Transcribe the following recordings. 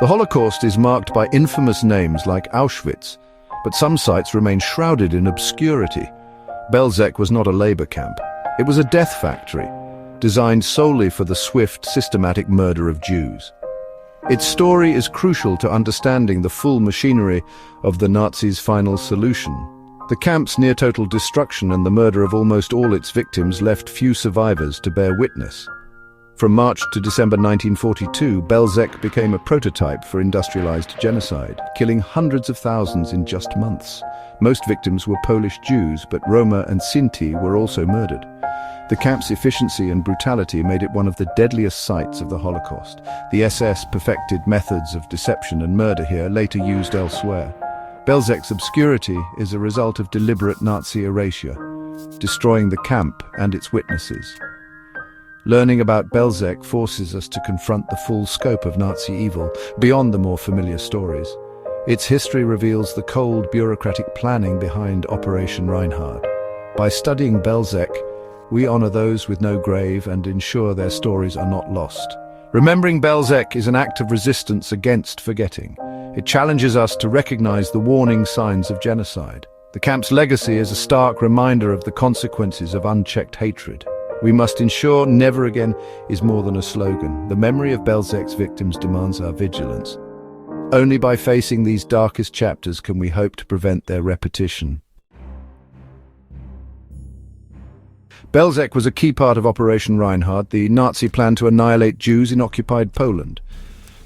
The Holocaust is marked by infamous names like Auschwitz, but some sites remain shrouded in obscurity. Belzec was not a labor camp. It was a death factory, designed solely for the swift, systematic murder of Jews. Its story is crucial to understanding the full machinery of the Nazis' final solution. The camp's near-total destruction and the murder of almost all its victims left few survivors to bear witness. From March to December 1942, Belzec became a prototype for industrialized genocide, killing hundreds of thousands in just months. Most victims were Polish Jews, but Roma and Sinti were also murdered. The camp's efficiency and brutality made it one of the deadliest sites of the Holocaust. The SS perfected methods of deception and murder here, later used elsewhere. Belzec's obscurity is a result of deliberate Nazi erasure, destroying the camp and its witnesses. Learning about Belzec forces us to confront the full scope of Nazi evil, beyond the more familiar stories. Its history reveals the cold, bureaucratic planning behind Operation Reinhard. By studying Belzec, we honor those with no grave and ensure their stories are not lost. Remembering Belzec is an act of resistance against forgetting. It challenges us to recognize the warning signs of genocide. The camp's legacy is a stark reminder of the consequences of unchecked hatred. We must ensure never again is more than a slogan. The memory of Belzec's victims demands our vigilance. Only by facing these darkest chapters can we hope to prevent their repetition. Belzec was a key part of Operation Reinhard, the Nazi plan to annihilate Jews in occupied Poland.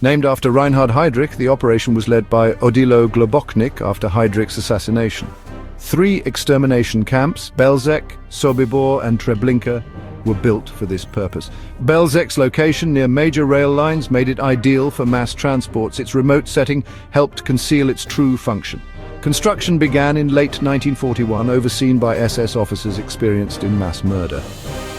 Named after Reinhard Heydrich, the operation was led by Odilo Globoknik after Heydrich's assassination. 3 extermination camps, Belzec, Sobibor and Treblinka, were built for this purpose. Belzec's location near major rail lines made it ideal for mass transports. Its remote setting helped conceal its true function. Construction began in late 1941, overseen by SS officers experienced in mass murder.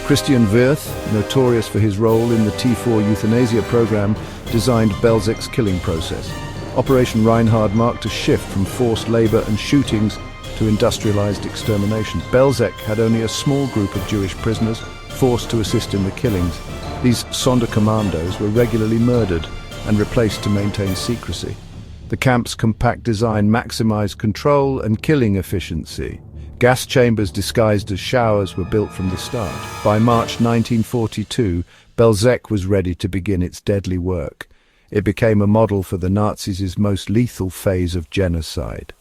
Christian Wirth, notorious for his role in the T4 euthanasia program, designed Belzec's killing process. Operation Reinhard marked a shift from forced labor and shootings to industrialized extermination. Belzec had only a small group of Jewish prisoners forced to assist in the killings. These Sonderkommandos were regularly murdered and replaced to maintain secrecy. The camp's compact design maximized control and killing efficiency. Gas chambers disguised as showers were built from the start. By March 1942, Belzec was ready to begin its deadly work. It became a model for the Nazis' most lethal phase of genocide.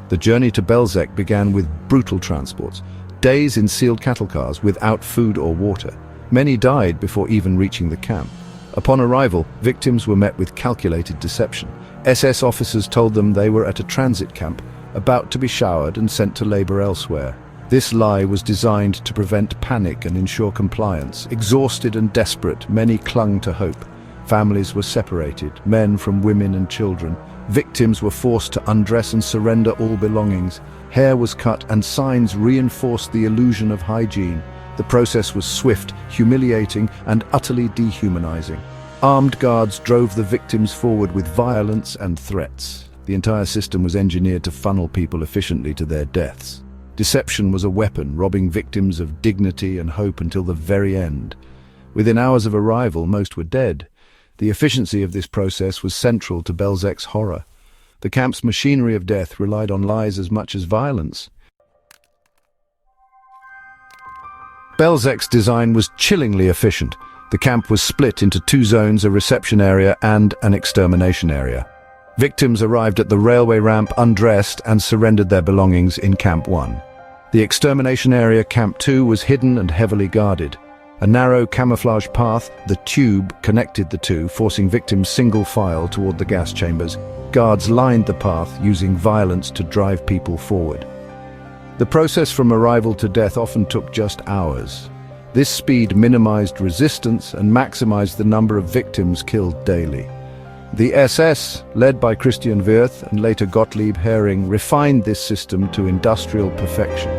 The journey to Belzec began with brutal transports, days in sealed cattle cars without food or water. Many died before even reaching the camp. Upon arrival, victims were met with calculated deception. SS officers told them they were at a transit camp, about to be showered and sent to labor elsewhere. This lie was designed to prevent panic and ensure compliance. Exhausted and desperate, many clung to hope. Families were separated, men from women and children. Victims were forced to undress and surrender all belongings. Hair was cut and signs reinforced the illusion of hygiene. The process was swift, humiliating, and utterly dehumanizing. Armed guards drove the victims forward with violence and threats. The entire system was engineered to funnel people efficiently to their deaths. Deception was a weapon, robbing victims of dignity and hope until the very end. Within hours of arrival, most were dead. The efficiency of this process was central to Belzec's horror. The camp's machinery of death relied on lies as much as violence. Belzec's design was chillingly efficient. The camp was split into 2 zones, a reception area and an extermination area. Victims arrived at the railway ramp undressed and surrendered their belongings in Camp 1. The extermination area, Camp 2, was hidden and heavily guarded. A narrow camouflage path, the tube, connected the two, forcing victims single file toward the gas chambers. Guards lined the path, using violence to drive people forward. The process from arrival to death often took just hours. This speed minimized resistance and maximized the number of victims killed daily. The SS, led by Christian Wirth and later Gottlieb Hering, refined this system to industrial perfection.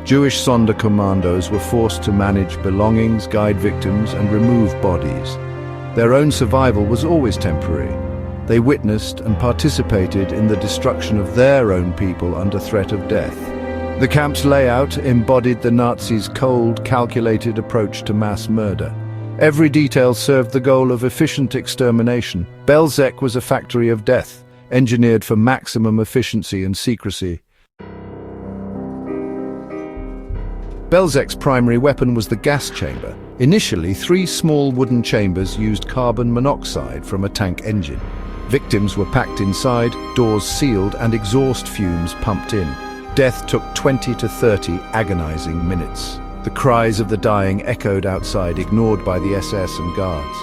Jewish Sonderkommandos were forced to manage belongings, guide victims, and remove bodies. Their own survival was always temporary. They witnessed and participated in the destruction of their own people under threat of death. The camp's layout embodied the Nazis' cold, calculated approach to mass murder. Every detail served the goal of efficient extermination. Belzec was a factory of death, engineered for maximum efficiency and secrecy. Belzec's primary weapon was the gas chamber. Initially, 3 small wooden chambers used carbon monoxide from a tank engine. Victims were packed inside, doors sealed, and exhaust fumes pumped in. Death took 20 to 30 agonizing minutes. The cries of the dying echoed outside, ignored by the SS and guards.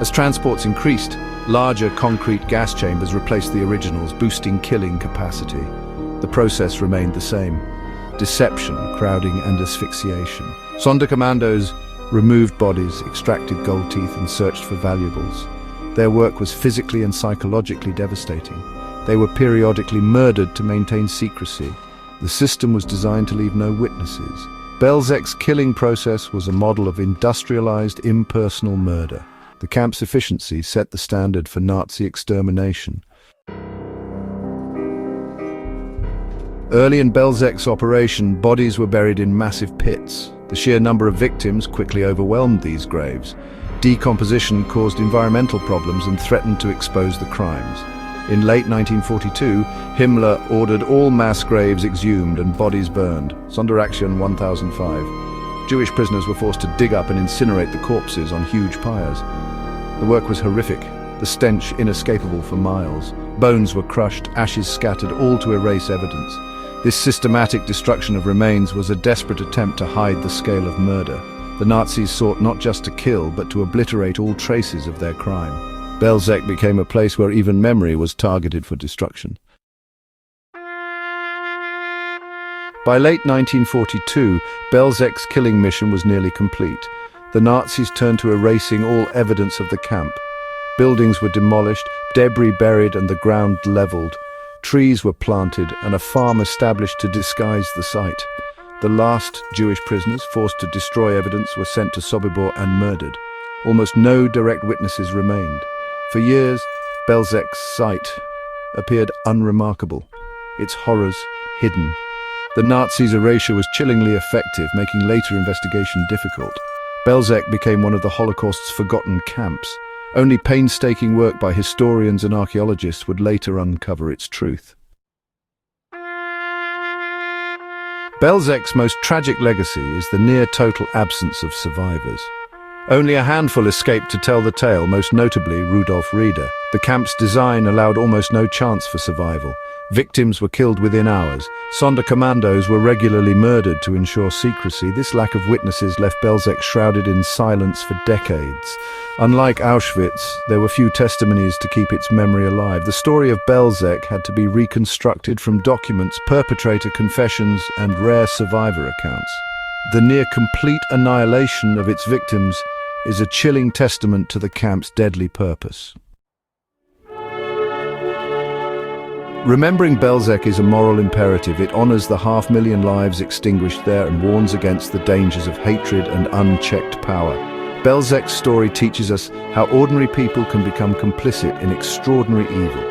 As transports increased, larger concrete gas chambers replaced the originals, boosting killing capacity. The process remained the same: deception, crowding, and asphyxiation. Sonderkommandos removed bodies, extracted gold teeth, and searched for valuables. Their work was physically and psychologically devastating. They were periodically murdered to maintain secrecy. The system was designed to leave no witnesses. Belzec's killing process was a model of industrialized, impersonal murder. The camp's efficiency set the standard for Nazi extermination. Early in Belzec's operation, bodies were buried in massive pits. The sheer number of victims quickly overwhelmed these graves. Decomposition caused environmental problems and threatened to expose the crimes. In late 1942, Himmler ordered all mass graves exhumed and bodies burned. Sonderaktion 1005. Jewish prisoners were forced to dig up and incinerate the corpses on huge pyres. The work was horrific, the stench inescapable for miles. Bones were crushed, ashes scattered, all to erase evidence. This systematic destruction of remains was a desperate attempt to hide the scale of murder. The Nazis sought not just to kill, but to obliterate all traces of their crime. Belzec became a place where even memory was targeted for destruction. By late 1942, Belzec's killing mission was nearly complete. The Nazis turned to erasing all evidence of the camp. Buildings were demolished, debris buried, and the ground leveled. Trees were planted and a farm established to disguise the site. The last Jewish prisoners forced to destroy evidence were sent to Sobibor and murdered. Almost no direct witnesses remained. For years, Belzec's site appeared unremarkable, its horrors hidden. The Nazis' erasure was chillingly effective, making later investigation difficult. Belzec became one of the Holocaust's forgotten camps. Only painstaking work by historians and archaeologists would later uncover its truth. Belzec's most tragic legacy is the near-total absence of survivors. Only a handful escaped to tell the tale, most notably Rudolf Rieder. The camp's design allowed almost no chance for survival. Victims were killed within hours. Sonderkommandos were regularly murdered to ensure secrecy. This lack of witnesses left Belzec shrouded in silence for decades. Unlike Auschwitz, there were few testimonies to keep its memory alive. The story of Belzec had to be reconstructed from documents, perpetrator confessions, and rare survivor accounts. The near-complete annihilation of its victims is a chilling testament to the camp's deadly purpose. Remembering Belzec is a moral imperative. It honors the 500,000 lives extinguished there and warns against the dangers of hatred and unchecked power. Belzec's story teaches us how ordinary people can become complicit in extraordinary evil.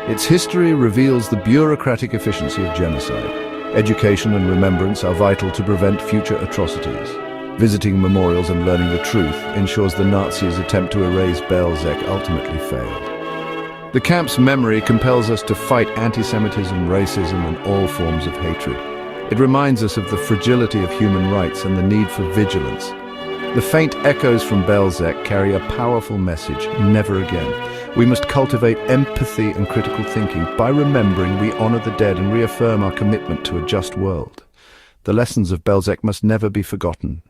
Its history reveals the bureaucratic efficiency of genocide. Education and remembrance are vital to prevent future atrocities. Visiting memorials and learning the truth ensures the Nazis' attempt to erase Belzec ultimately failed. The camp's memory compels us to fight anti-Semitism, racism, and all forms of hatred. It reminds us of the fragility of human rights and the need for vigilance. The faint echoes from Belzec carry a powerful message: never again. We must cultivate empathy and critical thinking. By remembering, we honor the dead and reaffirm our commitment to a just world. The lessons of Belzec must never be forgotten.